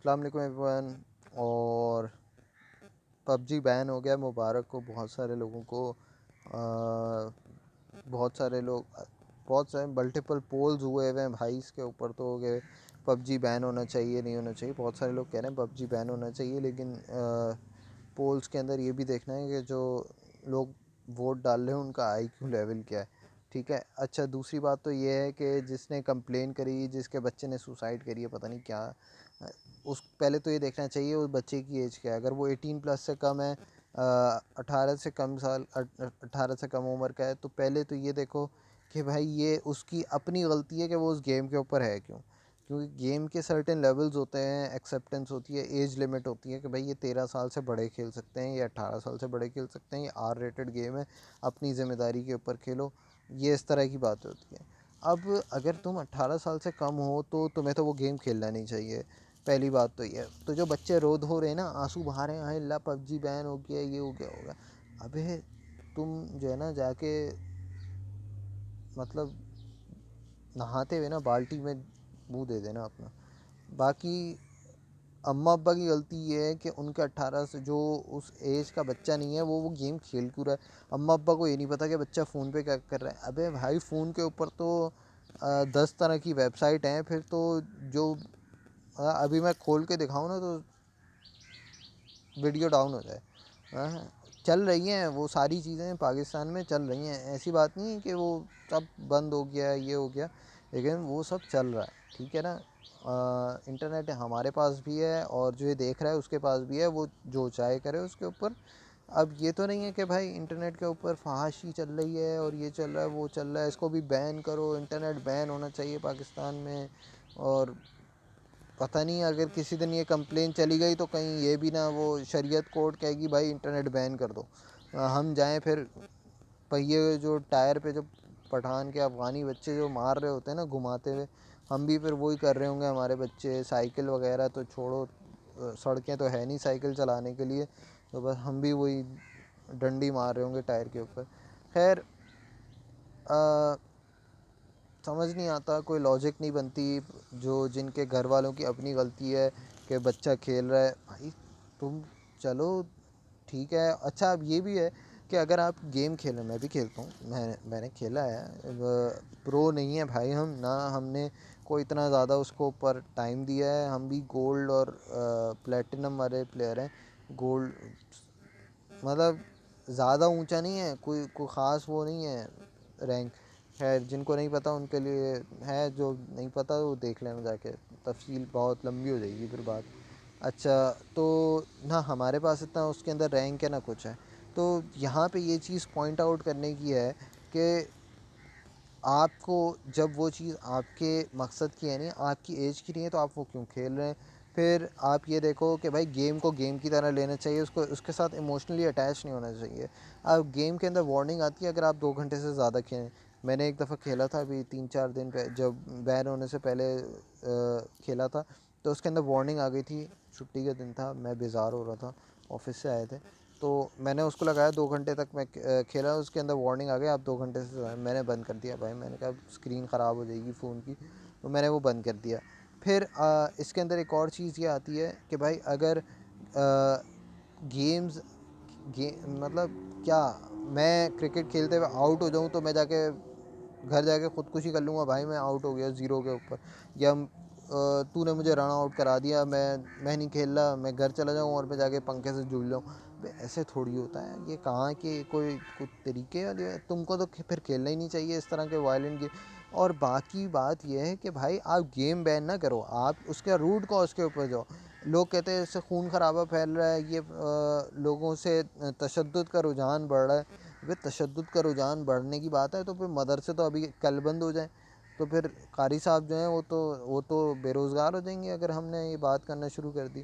السلام علیکم every one. اور پب جی بین ہو گیا، مبارک ہو بہت سارے لوگوں کو. بہت سارے ملٹیپل پولز ہوئے ہوئے ہیں بھائی اس کے اوپر تو ہو گئے پب جی بین ہونا چاہیے نہیں ہونا چاہیے. بہت سارے لوگ کہہ رہے ہیں پب جی بین ہونا چاہیے، لیکن پولز کے اندر یہ بھی دیکھنا ہے کہ جو لوگ ووٹ ڈال رہے ہیں ان کا آئی کیو لیول کیا ہے. ٹھیک ہے. اچھا، دوسری بات تو یہ ہے کہ جس نے کمپلین کری، جس کے بچے نے سوسائڈ کری ہے، پتہ نہیں کیا، اس پہلے تو یہ دیکھنا چاہیے اس بچے کی ایج کیا ہے. اگر وہ 18+ سے کم ہے، 18 سے کم عمر کا ہے، تو پہلے تو یہ دیکھو کہ بھائی یہ اس کی اپنی غلطی ہے کہ وہ اس گیم کے اوپر ہے کیونکہ گیم کے سرٹن لیولز ہوتے ہیں، ایکسیپٹنس ہوتی ہے، ایج لمٹ ہوتی ہے کہ بھائی یہ 13 سال سے بڑے کھیل سکتے ہیں، یہ 18 سال سے بڑے کھیل سکتے ہیں، یہ آر ریٹڈ گیم ہے، اپنی ذمہ داری کے اوپر کھیلو. یہ اس طرح کی بات ہوتی ہے. اب اگر تم 18 سال سے کم ہو تو تمہیں تو وہ گیم کھیلنا نہیں چاہیے. پہلی بات تو یہ ہے. تو جو بچے رو دھو رہے ہیں نا، آنسو بہا رہے ہیں، اللہ پب جی بین ہو گیا، یہ ہو گیا ہوگا. ابے تم جو ہے نا جا کے مطلب نہاتے ہوئے نا بالٹی میں منہ دے دینا اپنا. باقی اماں ابا کی غلطی یہ ہے کہ ان کے 18 سے جو اس ایج کا بچہ نہیں ہے وہ گیم کھیل کیوں رہا ہے. اماں ابا کو یہ نہیں پتا کہ بچہ فون پہ کیا کر رہا ہے. ابے بھائی فون کے اوپر تو 10 طرح کی ویب سائٹ ہیں. پھر تو جو ابھی میں کھول کے دکھاؤں نا تو ویڈیو ڈاؤن ہو جائے. چل رہی ہیں وہ ساری چیزیں پاکستان میں چل رہی ہیں، ایسی بات نہیں ہے کہ وہ سب بند ہو گیا یہ ہو گیا، لیکن وہ سب چل رہا ہے. ٹھیک ہے نا. انٹرنیٹ ہمارے پاس بھی ہے اور جو یہ دیکھ رہا ہے اس کے پاس بھی ہے، وہ جو چاہے کرے اس کے اوپر. اب یہ تو نہیں ہے کہ بھائی انٹرنیٹ کے اوپر فحاشی چل رہی ہے اور یہ چل رہا ہے وہ چل رہا ہے، اس کو بھی بین کرو. انٹرنیٹ بین ہونا چاہیے پاکستان میں. اور پتہ نہیں اگر کسی دن یہ کمپلین چلی گئی تو کہیں یہ بھی نہ وہ شریعت کورٹ کہے گی بھائی انٹرنیٹ بین کر دو. ہم جائیں پھر پہیے جو ٹائر پہ جو پٹھان کے افغانی بچے جو مار رہے ہوتے ہیں نا گھماتے ہوئے، ہم بھی پھر وہی کر رہے ہوں گے. ہمارے بچے سائیکل وغیرہ تو چھوڑو، سڑکیں تو ہے نہیں سائیکل چلانے کے لیے، تو بس ہم بھی وہی ڈنڈی مار رہے ہوں گے ٹائر کے اوپر. خیر سمجھ نہیں آتا، کوئی لاجک نہیں بنتی. جن کے گھر والوں کی اپنی غلطی ہے کہ بچہ کھیل رہا ہے، بھائی تم چلو ٹھیک ہے. اچھا اب یہ بھی ہے کہ اگر آپ گیم کھیلیں، میں بھی کھیلتا ہوں، میں نے کھیلا ہے. پرو نہیں ہے بھائی ہم، نہ ہم نے کوئی اتنا زیادہ اس کو اوپر ٹائم دیا ہے. ہم بھی گولڈ اور پلیٹینم والے پلیئر ہیں. گولڈ مطلب زیادہ اونچا نہیں ہے، کوئی خاص وہ نہیں ہے رینک. خیر جن کو نہیں پتہ ان کے لیے ہے، جو نہیں پتہ وہ دیکھ لینا جا کے، تفصیل بہت لمبی ہو جائے گی پھر بات. اچھا تو نہ ہمارے پاس اتنا اس کے اندر رینک ہے نہ کچھ ہے. تو یہاں پہ یہ چیز پوائنٹ آؤٹ کرنے کی ہے کہ آپ کو جب وہ چیز آپ کے مقصد کی ہے نہیں، آپ کی ایج کی نہیں ہے، تو آپ وہ کیوں کھیل رہے ہیں. پھر آپ یہ دیکھو کہ بھائی گیم کو گیم کی طرح لینا چاہیے، اس کے ساتھ ایموشنلی اٹیچ نہیں ہونا چاہیے. اب گیم کے اندر وارننگ آتی ہے اگر آپ 2 گھنٹے سے زیادہ کھیلیں. میں نے ایک دفعہ کھیلا تھا ابھی 3-4 دن پہ، جب بین ہونے سے پہلے کھیلا تھا، تو اس کے اندر وارننگ آ گئی تھی. چھٹی کا دن تھا، میں بیزار ہو رہا تھا، آفس سے آئے تھے، تو میں نے اس کو لگایا 2 گھنٹے تک میں کھیلا. اس کے اندر وارننگ آ گیا آپ 2 گھنٹے سے، میں نے بند کر دیا بھائی. میں نے کہا اسکرین خراب ہو جائے گی فون کی، تو میں نے وہ بند کر دیا. پھر اس کے اندر ایک اور چیز یہ آتی ہے کہ بھائی اگر گیمز مطلب کیا، میں کرکٹ کھیلتے ہوئے آؤٹ ہو جاؤں تو میں جا کے گھر جا کے خودکشی کر لوں گا بھائی میں آؤٹ ہو گیا 0 کے اوپر، یا تو نے مجھے رن آؤٹ کرا دیا، میں نہیں کھیل رہا، میں گھر چلا جاؤں اور میں جا کے پنکھے سے جھول جاؤں. ایسے تھوڑی ہوتا ہے. یہ کہاں کہ کوئی کچھ طریقے والی ہے. تم کو تو پھر کھیلنا ہی نہیں چاہیے اس طرح کے وائلنٹ گیم. اور باقی بات یہ ہے کہ بھائی آپ گیم بین نہ کرو، آپ اس کے روٹ کاز کے اوپر جاؤ. لوگ کہتے ہیں اس سے خون خرابہ پھیل رہا ہے، یہ لوگوں سے تشدد کا رجحان بڑھ رہا ہے. تشدد کا رجحان بڑھنے کی بات ہے تو پھر مدرسے تو ابھی کل بند ہو جائیں، تو پھر قاری صاحب جو ہیں وہ تو بے روزگار ہو جائیں گے اگر ہم نے یہ بات کرنا شروع کر دی.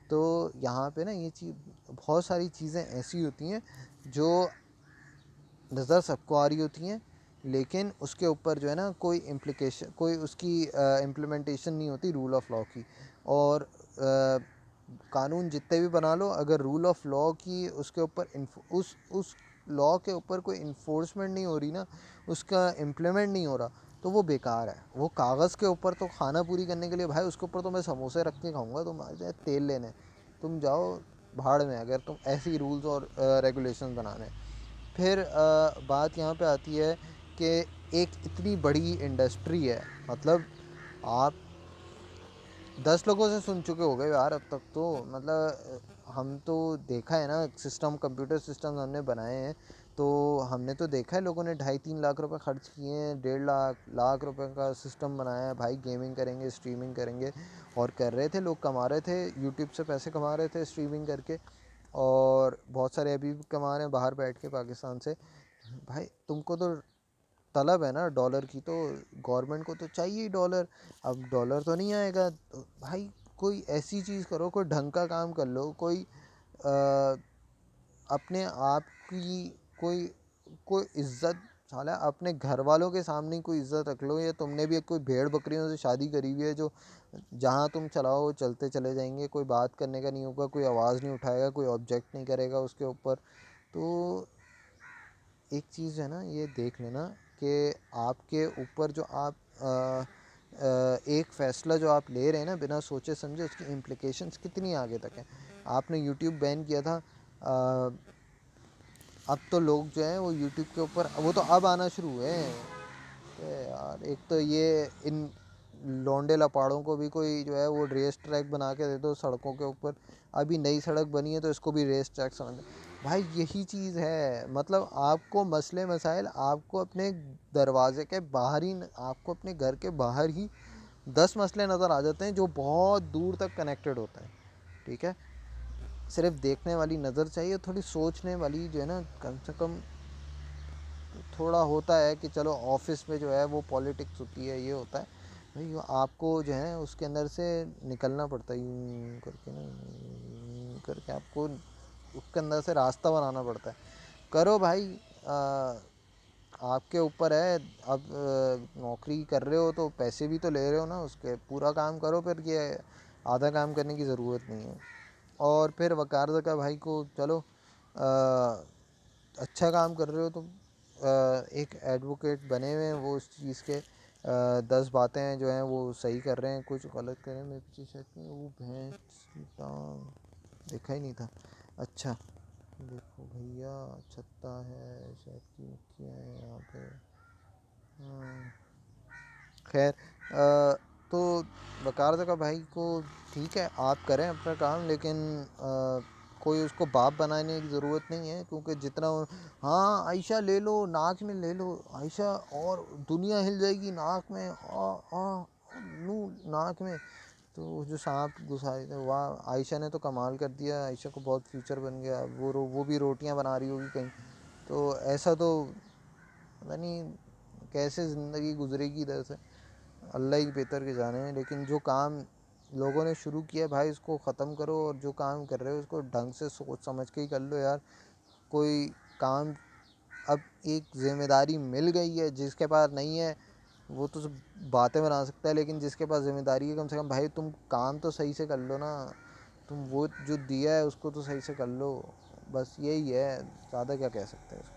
تو یہاں پہ نا یہ چیز، بہت ساری چیزیں ایسی ہوتی ہیں جو نظر سب کو آ رہی ہوتی ہیں، لیکن اس کے اوپر جو ہے نا کوئی امپلیکیشن، کوئی اس کی امپلیمنٹیشن نہیں ہوتی رول آف لاء کی. اور قانون جتنے بھی بنا لو، اگر رول آف لاء کی اس کے اوپر اس لاء کے اوپر کوئی انفورسمنٹ نہیں ہو رہی نا، اس کا امپلیمنٹ نہیں ہو رہا، تو وہ بیکار ہے. وہ کاغذ کے اوپر تو کھانا پوری کرنے کے لیے بھائی اس کے اوپر تو میں سموسے رکھ کے کھاؤں گا. تم آ جائے تیل لینے, تم جاؤ بھاڑ میں اگر تم ایسی رولز اور ریگولیشن بنانے. پھر بات یہاں پہ آتی ہے کہ ایک اتنی بڑی انڈسٹری ہے, مطلب آپ 10 لوگوں سے سن چکے ہو گئے یار اب تک تو, مطلب ہم تو دیکھا ہے نا سسٹم, کمپیوٹر سسٹم ہم نے بنائے ہیں تو ہم نے تو دیکھا ہے لوگوں نے 2.5-3 لاکھ روپے خرچ کیے ہیں, 1.5 لاکھ روپے کا سسٹم بنایا ہے بھائی. گیمنگ کریں گے, اسٹریمنگ کریں گے, اور کر رہے تھے لوگ, کما رہے تھے یوٹیوب سے پیسے کما رہے تھے اسٹریمنگ کر کے, اور بہت سارے ابھی بھی کما رہے ہیں باہر بیٹھ کے پاکستان سے. بھائی تم کو تو طلب ہے نا ڈالر کی, تو گورنمنٹ کو تو چاہیے ہی ڈالر. اب ڈالر تو نہیں آئے گا تو بھائی کوئی ایسی چیز کرو, کوئی ڈھنگ کا کام کر لو, کوئی اپنے آپ کی کوئی کوئی عزت, سالا اپنے گھر والوں کے سامنے کوئی عزت رکھ لو. یا تم نے بھی کوئی بھیڑ بکریوں سے شادی کری ہوئی ہے جو جہاں تم چلاؤ چلتے چلے جائیں گے, کوئی بات کرنے کا نہیں ہوگا, کوئی آواز نہیں اٹھائے گا, کوئی آبجیکٹ نہیں کرے گا اس کے اوپر. تو ایک چیز ہے نا یہ دیکھ لینا کہ آپ کے اوپر جو آپ ایک فیصلہ جو آپ لے رہے ہیں نا بنا سوچے سمجھے, اس کی امپلیکیشنز کتنی آگے تک ہیں. آپ نے یوٹیوب بین کیا تھا, اب تو لوگ جو ہیں وہ یوٹیوب کے اوپر, وہ تو اب آنا شروع ہوئے ہیں. یار ایک تو یہ ان لونڈے لپاڑوں کو بھی کوئی جو ہے وہ ریس ٹریک بنا کے دے دو سڑکوں کے اوپر. ابھی نئی سڑک بنی ہے تو اس کو بھی ریس ٹریک سمجھ. بھائی یہی چیز ہے, مطلب آپ کو مسئلے مسائل آپ کو اپنے دروازے کے باہر ہی, آپ کو اپنے گھر کے باہر ہی 10 مسئلے نظر آ جاتے ہیں جو بہت دور تک کنیکٹڈ ہوتے ہیں. ٹھیک ہے, صرف دیکھنے والی نظر چاہیے, تھوڑی سوچنے والی جو ہے نا, کم سے کم تھوڑا ہوتا ہے کہ چلو آفس میں جو ہے وہ پالیٹکس ہوتی ہے, یہ ہوتا ہے بھائی آپ کو جو ہے اس کے اندر سے نکلنا پڑتا ہے, یوں کر کے نا, یوں کر کے آپ کو اس کے اندر سے راستہ بنانا پڑتا ہے. کرو بھائی, آپ کے اوپر ہے. اب نوکری کر رہے ہو تو پیسے بھی تو لے رہے ہو نا, اس کے پورا کام کرو, پھر یہ آدھا کام کرنے کی ضرورت نہیں ہے. اور پھر وقار کا بھائی کو چلو اچھا کام کر رہے ہو تم, ایک ایڈوکیٹ بنے ہوئے ہیں وہ اس چیز کے, 10 باتیں جو ہیں وہ صحیح کر رہے ہیں, کچھ غلط کر رہے ہیں. میرے پیچھے شاید وہ بھینس دیکھا ہی نہیں تھا. اچھا دیکھو بھیا چھتا ہے, شاید کی مکھیاں ہیں یہاں پہ. خیر, تو وقار کا بھائی کو ٹھیک ہے آپ کریں اپنا کام, لیکن کوئی اس کو باپ بنانے کی ضرورت نہیں ہے. کیونکہ جتنا ہاں عائشہ لے لو, ناک میں لے لو عائشہ, اور دنیا ہل جائے گی ناک میں, ناک میں. تو جو سانپ گھسائے تھے واہ, عائشہ نے تو کمال کر دیا, عائشہ کو بہت فیوچر بن گیا. وہ بھی روٹیاں بنا رہی ہوگی کہیں. تو ایسا تو پتہ نہیں کیسے زندگی گزرے گی ادھر سے, اللہ ہی بہتر کے جانے ہیں. لیکن جو کام لوگوں نے شروع کیا بھائی اس کو ختم کرو, اور جو کام کر رہے ہو اس کو ڈھنگ سے سوچ سمجھ کے ہی کر لو یار. کوئی کام اب ایک ذمہ داری مل گئی ہے, جس کے پاس نہیں ہے وہ تو باتیں بنا سکتا ہے, لیکن جس کے پاس ذمہ داری ہے کم سے کم بھائی تم کام تو صحیح سے کر لو نا. تم وہ جو دیا ہے اس کو تو صحیح سے کر لو, بس یہی ہے, زیادہ کیا کہہ سکتے ہیں اس کو.